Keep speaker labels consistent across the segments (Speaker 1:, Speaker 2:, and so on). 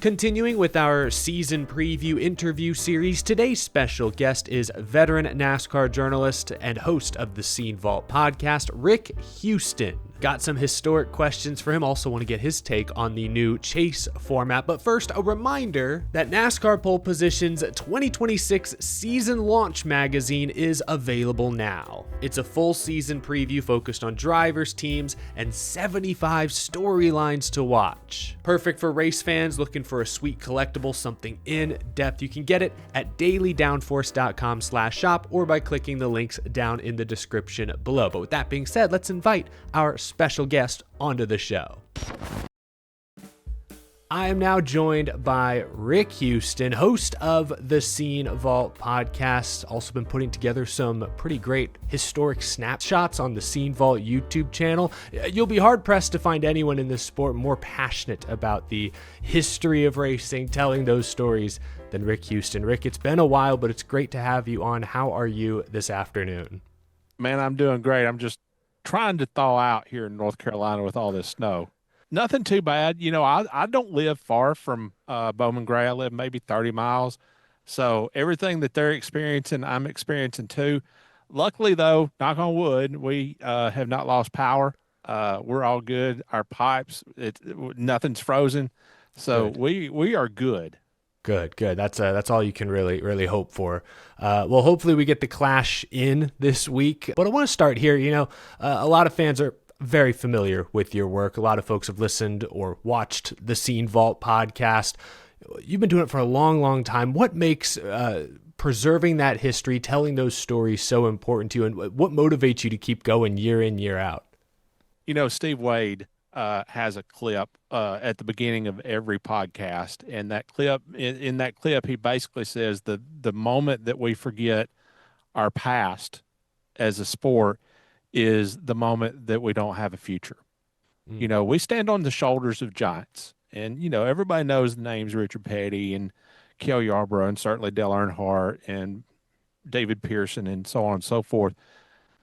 Speaker 1: Continuing with our season preview interview series, today's special guest is veteran NASCAR journalist and host of the Scene Vault podcast, Rick Houston. Got some historic questions for him. Also want to get his take on the new chase format. But first, a reminder that NASCAR Pole Position's 2026 season launch magazine is available now. It's a full season preview focused on drivers, teams, and 75 storylines to watch. Perfect for race fans looking for a sweet collectible, something in depth. You can get it at dailydownforce.com/shop or by clicking the links down in the description below. But with that being said, let's invite our special guest onto the show. I am now joined by Rick Houston, host of the Scene Vault podcast. Also been putting together some pretty great historic snapshots on the Scene Vault YouTube channel. You'll be hard-pressed to find anyone in this sport more passionate about the history of racing, telling those stories, than Rick Houston. Rick, it's been a while, but it's great to have you on. How are you this afternoon?
Speaker 2: Man, I'm doing great. I'm just trying to thaw out here in North Carolina with all this snow. Nothing too bad. You know, I don't live far from Bowman Gray. I live maybe 30 miles. So everything that they're experiencing, I'm experiencing too. Luckily, though, knock on wood, we have not lost power. We're all good. Our pipes, nothing's frozen. So we are good.
Speaker 1: Good. That's all you can really hope for. Well, hopefully we get the Clash in this week. But I want to start here. You know, a lot of fans are very familiar with your work. A lot of folks have listened or watched the Scene Vault podcast. You've been doing it for a long time. What makes preserving that history, telling those stories so important to you, and what motivates you to keep going year in, year out?
Speaker 2: You know, Steve Wade has a clip at the beginning of every podcast, and that clip, in that clip, he basically says the moment that we forget our past as a sport is the moment that we don't have a future. You know, we stand on the shoulders of giants, and you know everybody knows the names Richard Petty and Cale Yarborough, and certainly Dale Earnhardt and David Pearson, and so on and so forth.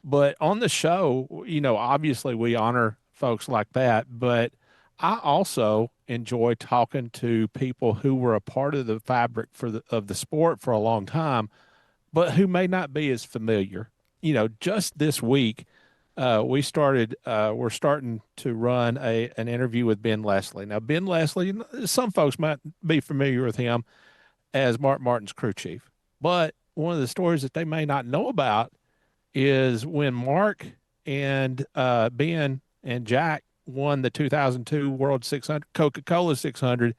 Speaker 2: But on the show, you know, obviously we honor folks like that, but I also enjoy talking to people who were a part of the fabric of the sport for a long time, but who may not be as familiar. You know, just this week, we're starting to run an interview with Ben Leslie. Now, Ben Leslie, some folks might be familiar with him as Mark Martin's crew chief, but one of the stories that they may not know about is when Mark and Ben and Jack won the 2002 World 600 Coca-Cola 600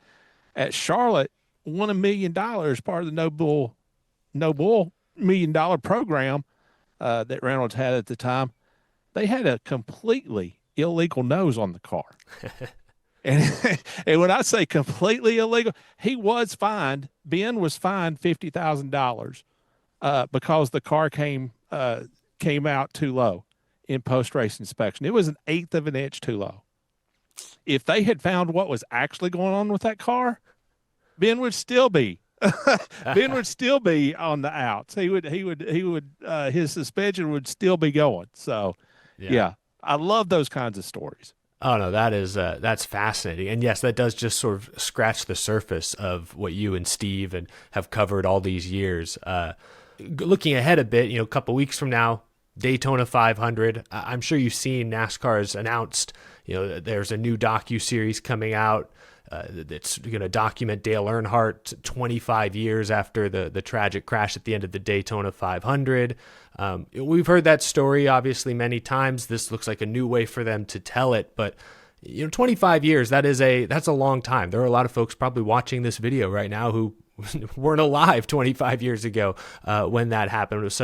Speaker 2: at Charlotte, won $1 million, part of the No Bull $1 million program that Reynolds had at the time. They had a completely illegal nose on the car. and when I say completely illegal, he was fined. Ben was fined $50,000 because the car came out too low in post-race inspection. It was 1/8 of an inch too low. If they had found what was actually going on with that car, Ben would still be Ben would still be on the outs. His suspension would still be going. So yeah, I love those kinds of stories.
Speaker 1: Oh no, that's fascinating. And yes, that does just sort of scratch the surface of what you and Steve have covered all these years. Looking ahead a bit, you know, a couple weeks from now, Daytona 500. I'm sure you've seen NASCAR's announced, you know, there's a new docu-series coming out that's going to document Dale Earnhardt 25 years after the tragic crash at the end of the Daytona 500. We've heard that story obviously many times. This looks like a new way for them to tell it, but you know, 25 years, that's a long time. There are a lot of folks probably watching this video right now who weren't alive 25 years ago when that happened. It was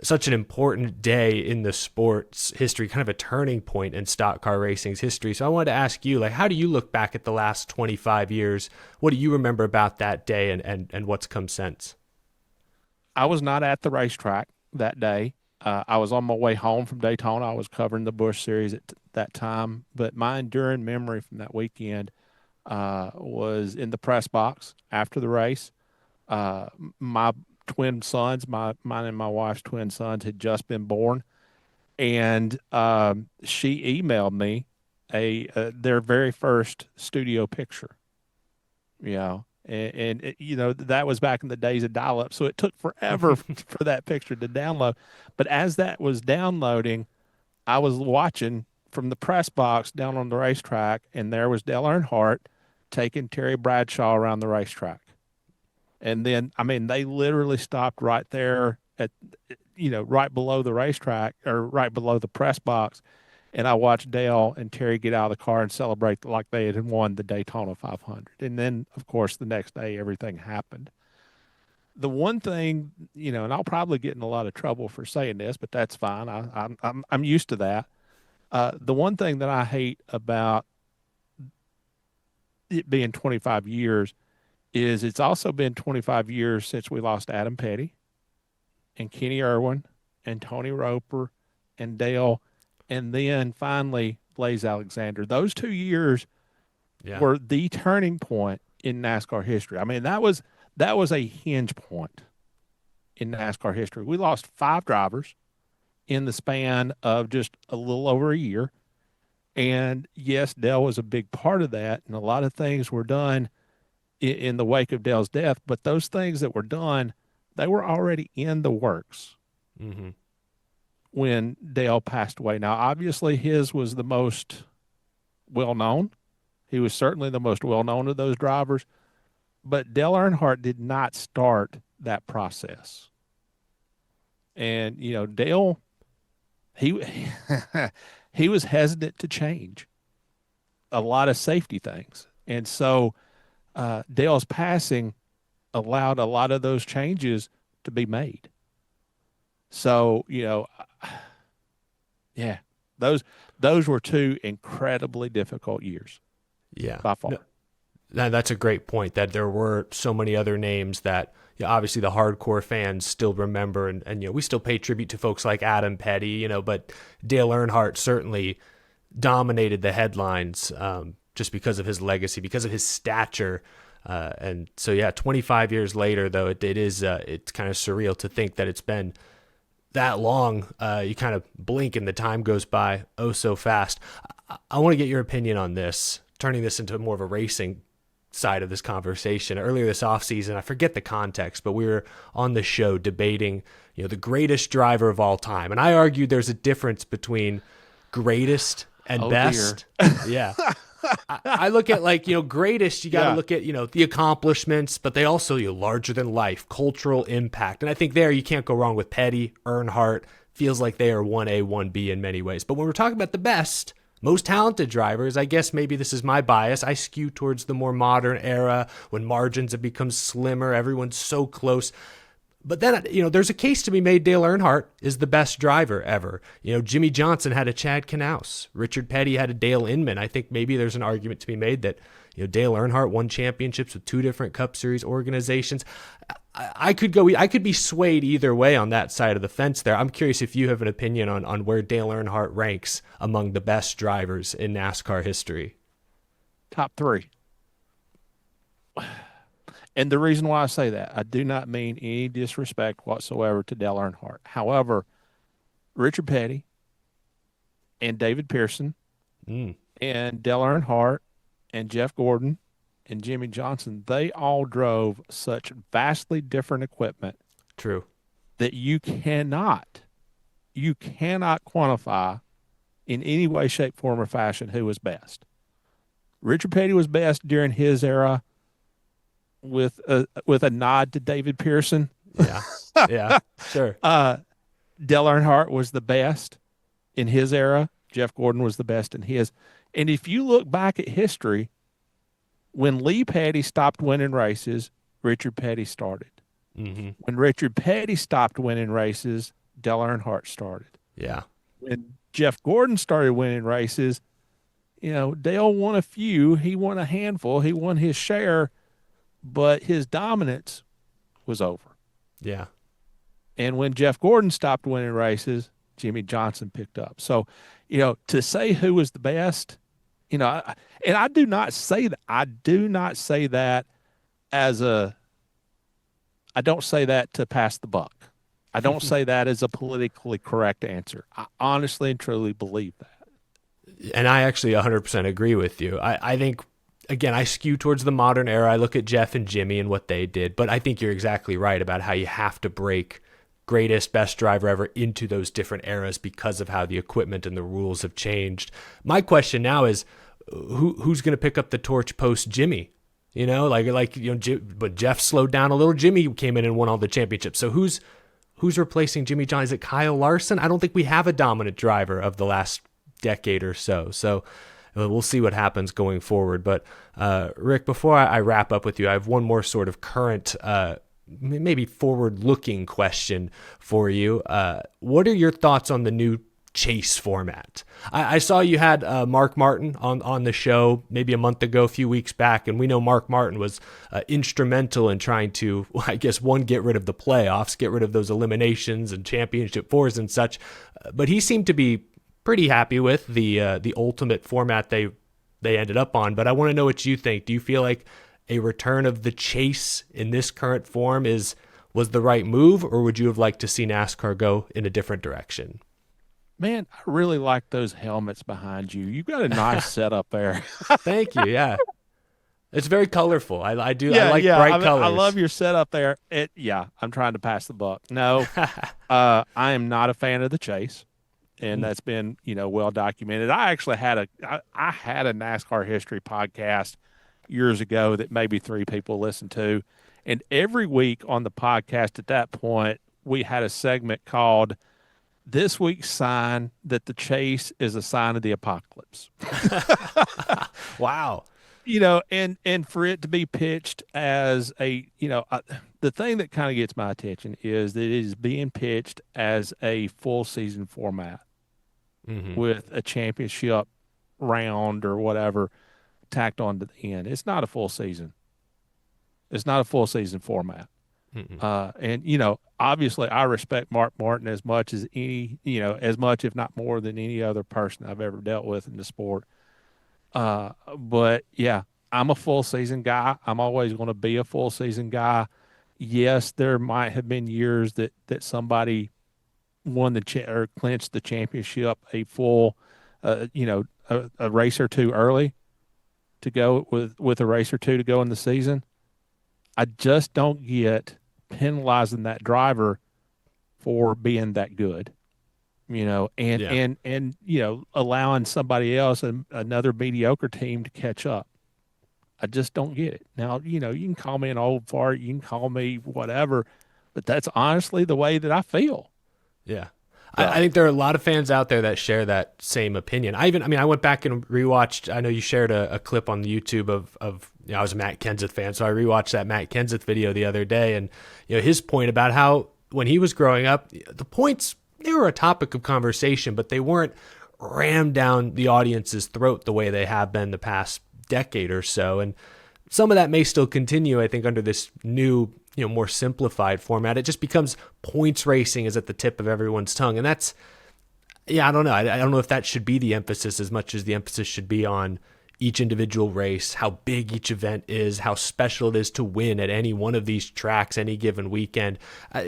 Speaker 1: such an important day in the sport's history, kind of a turning point in stock car racing's history. So I wanted to ask you, like, how do you look back at the last 25 years? What do you remember about that day and what's come since?
Speaker 2: I was not at the racetrack that day. I was on my way home from Daytona. I was covering the Busch Series at that time. But my enduring memory from that weekend was in the press box after the race. My twin sons, mine and my wife's twin sons, had just been born, and she emailed me their very first studio picture, That was back in the days of dial-up, so it took forever for that picture to download. But as that was downloading, I was watching from the press box down on the racetrack, and there was Dale Earnhardt taking Terry Bradshaw around the racetrack. And then, I mean, they literally stopped right there at, right below the racetrack or right below the press box. And I watched Dale and Terry get out of the car and celebrate like they had won the Daytona 500. And then, of course, the next day, everything happened. The one thing, and I'll probably get in a lot of trouble for saying this, but that's fine. I'm used to that. The one thing that I hate about it being 25 years is it's also been 25 years since we lost Adam Petty and Kenny Irwin and Tony Roper and Dale, and then finally Blaze Alexander. Those 2 years were the turning point in NASCAR history. I mean, that was a hinge point in NASCAR history. We lost 5 drivers in the span of just a little over a year. And yes, Dale was a big part of that, and a lot of things were done in the wake of Dale's death, but those things that were done, they were already in the works when Dale passed away. Now, obviously, his was the most well-known. He was certainly the most well-known of those drivers, but Dale Earnhardt did not start that process. And, Dale, he he was hesitant to change a lot of safety things. And so Dale's passing allowed a lot of those changes to be made. So, those were 2 incredibly difficult years.
Speaker 1: Yeah.
Speaker 2: By far.
Speaker 1: No, that's a great point, that there were so many other names that obviously the hardcore fans still remember, and we still pay tribute to folks like Adam Petty, but Dale Earnhardt certainly dominated the headlines just because of his legacy, because of his stature. And so, 25 years later, though, it's kind of surreal to think that it's been that long. You kind of blink and the time goes by oh so fast. I want to get your opinion on this, turning this into more of a racing side of this conversation. Earlier this offseason, I forget the context, but we were on the show debating, the greatest driver of all time. And I argued there's a difference between greatest and best. Yeah. I look at greatest, you got to look at, the accomplishments, but they also, larger than life, cultural impact. And I think there you can't go wrong with Petty, Earnhardt. Feels like they are 1A, 1B in many ways. But when we're talking about the best, most talented drivers, I guess maybe this is my bias, I skew towards the more modern era when margins have become slimmer, everyone's so close. But then, there's a case to be made Dale Earnhardt is the best driver ever. Jimmy Johnson had a Chad Knaus. Richard Petty had a Dale Inman. I think maybe there's an argument to be made that, Dale Earnhardt won championships with 2 different Cup Series organizations. I could be swayed either way on that side of the fence there. I'm curious if you have an opinion on where Dale Earnhardt ranks among the best drivers in NASCAR history.
Speaker 2: Top 3. And the reason why I say that, I do not mean any disrespect whatsoever to Dale Earnhardt. However, Richard Petty and David Pearson and Dale Earnhardt and Jeff Gordon and Jimmy Johnson, they all drove such vastly different equipment.
Speaker 1: True.
Speaker 2: That you cannot quantify in any way, shape, form, or fashion who was best. Richard Petty was best during his era with a nod to David Pearson.
Speaker 1: Yeah, sure.
Speaker 2: Dale Earnhardt was the best in his era. Jeff Gordon was the best in his. And if you look back at history, when Lee Petty stopped winning races, Richard Petty started. When Richard Petty stopped winning races, Dale Earnhardt started.
Speaker 1: Yeah.
Speaker 2: When Jeff Gordon started winning races, Dale won a few. He won a handful. He won his share, but his dominance was over.
Speaker 1: Yeah.
Speaker 2: And when Jeff Gordon stopped winning races, Jimmy Johnson picked up. So, to say who was the best, and I do not say that. I don't say that to pass the buck. I don't say that as a politically correct answer. I honestly and truly believe that.
Speaker 1: And I actually 100% agree with you. I think again, I skew towards the modern era. I look at Jeff and Jimmy and what they did, but I think you're exactly right about how you have to break greatest, best driver ever into those different eras because of how the equipment and the rules have changed. My question now is, who's going to pick up the torch post Jimmy? But Jeff slowed down a little. Jimmy came in and won all the championships. So who's replacing Jimmy John? Is it Kyle Larson? I don't think we have a dominant driver of the last decade or so. So we'll see what happens going forward. But Rick, before I wrap up with you, I have one more sort of current, maybe forward-looking question for you. What are your thoughts on the new chase format? I saw you had Mark Martin on the show maybe a month ago, a few weeks back, and we know Mark Martin was instrumental in trying to, I guess, get rid of the playoffs, get rid of those eliminations and championship fours and such. But he seemed to be pretty happy with the ultimate format they ended up on. But I want to know what you think. Do you feel like a return of the chase in this current form was the right move, or would you have liked to see NASCAR go in a different direction?
Speaker 2: Man, I really like those helmets behind you. You got a nice setup there.
Speaker 1: Thank you. Yeah, it's very colorful. I like bright colors.
Speaker 2: I love your setup there. I'm trying to pass the buck. No, I am not a fan of the chase, and that's been well documented. I actually had a NASCAR history podcast years ago that maybe 3 people listened to, and every week on the podcast at that point we had a segment called "This Week's Sign That the Chase is a Sign of the Apocalypse."
Speaker 1: Wow.
Speaker 2: And for it to be pitched as the thing that kind of gets my attention is that it is being pitched as a full season format with a championship round or whatever tacked on to the end. It's not a full season. It's not a full season format. And obviously I respect Mark Martin as much as as much, if not more than any other person I've ever dealt with in the sport. But yeah, I'm a full season guy. I'm always going to be a full season guy. Yes, there might have been years that somebody won or clinched the championship a full, a race or two early to go with a race or two to go in the season. I just don't get penalizing that driver for being that good, and allowing somebody else, another mediocre team, to catch up. I just don't get it. Now, you can call me an old fart, you can call me whatever, but that's honestly the way that I feel.
Speaker 1: Yeah. I think there are a lot of fans out there that share that same opinion. I went back and rewatched. I know you shared a clip on the YouTube of I was a Matt Kenseth fan, so I rewatched that Matt Kenseth video the other day, and his point about how when he was growing up, the points, they were a topic of conversation, but they weren't rammed down the audience's throat the way they have been the past decade or so. And some of that may still continue, I think, under this new, more simplified format. It just becomes points racing is at the tip of everyone's tongue. And that's, I don't know. I don't know if that should be the emphasis as much as the emphasis should be on each individual race, how big each event is, how special it is to win at any one of these tracks any given weekend.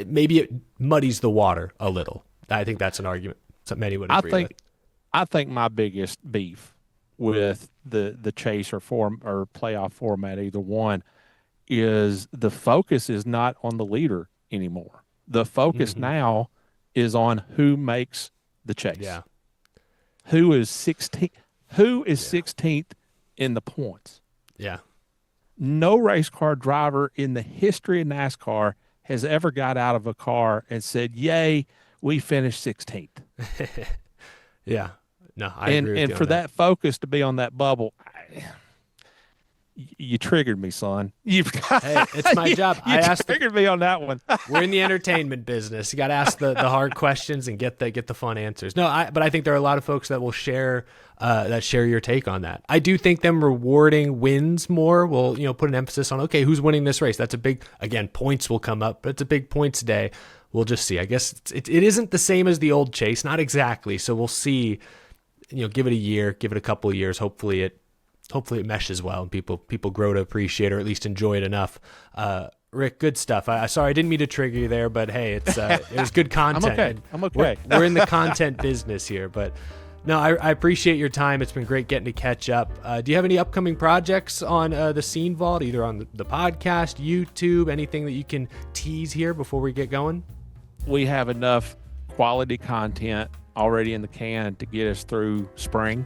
Speaker 1: Maybe it muddies the water a little. I think that's an argument that many would agree with.
Speaker 2: I think my biggest beef with the chase or playoff format, either one, is the focus is not on the leader anymore. The focus now is on who makes the chase.
Speaker 1: Yeah.
Speaker 2: Who is 16th? Who is 16th in the points?
Speaker 1: Yeah.
Speaker 2: No race car driver in the history of NASCAR has ever got out of a car and said, "Yay, we finished 16th."
Speaker 1: Yeah. No, I agree with you
Speaker 2: and
Speaker 1: on
Speaker 2: for
Speaker 1: that.
Speaker 2: that focus to be on that bubble, you triggered me, son. Hey,
Speaker 1: it's my job.
Speaker 2: You triggered me on that one.
Speaker 1: We're in the entertainment business. You got to ask the hard questions and get the fun answers. No, but I think there are a lot of folks that will share your take on that. I do think them rewarding wins more will put an emphasis on, okay, who's winning this race. That's a big, again, points will come up, but it's a big points day. We'll just see. I guess it isn't the same as the old chase, not exactly. So we'll see. Give it a year, give it a couple of years. Hopefully it meshes well and people grow to appreciate or at least enjoy it enough. Rick, good stuff. Sorry, I didn't mean to trigger you there, but hey, it was good content.
Speaker 2: I'm okay.
Speaker 1: We're in the content business here, but No, I appreciate your time. It's been great getting to catch up. Do you have any upcoming projects on the Scene Vault, either on the podcast, YouTube, anything that you can tease here before we get going?
Speaker 2: We have enough quality content already in the can to get us through spring.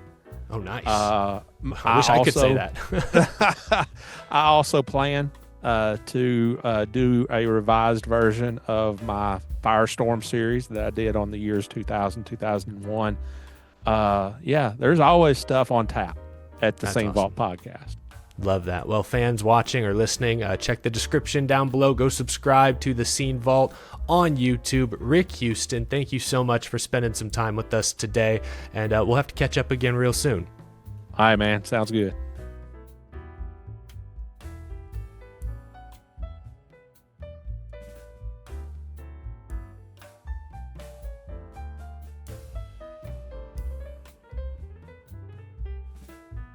Speaker 1: Oh, nice.
Speaker 2: I
Speaker 1: wish I could say that.
Speaker 2: I also plan to do a revised version of my Firestorm series that I did on the years 2000, 2001. There's always stuff on tap at the Scene Vault podcast.
Speaker 1: Love that. Well, fans watching or listening, check the description down below. Go subscribe to the Scene Vault on YouTube. Rick Houston, thank you so much for spending some time with us today, and we'll have to catch up again real soon.
Speaker 2: All right, man. Sounds good.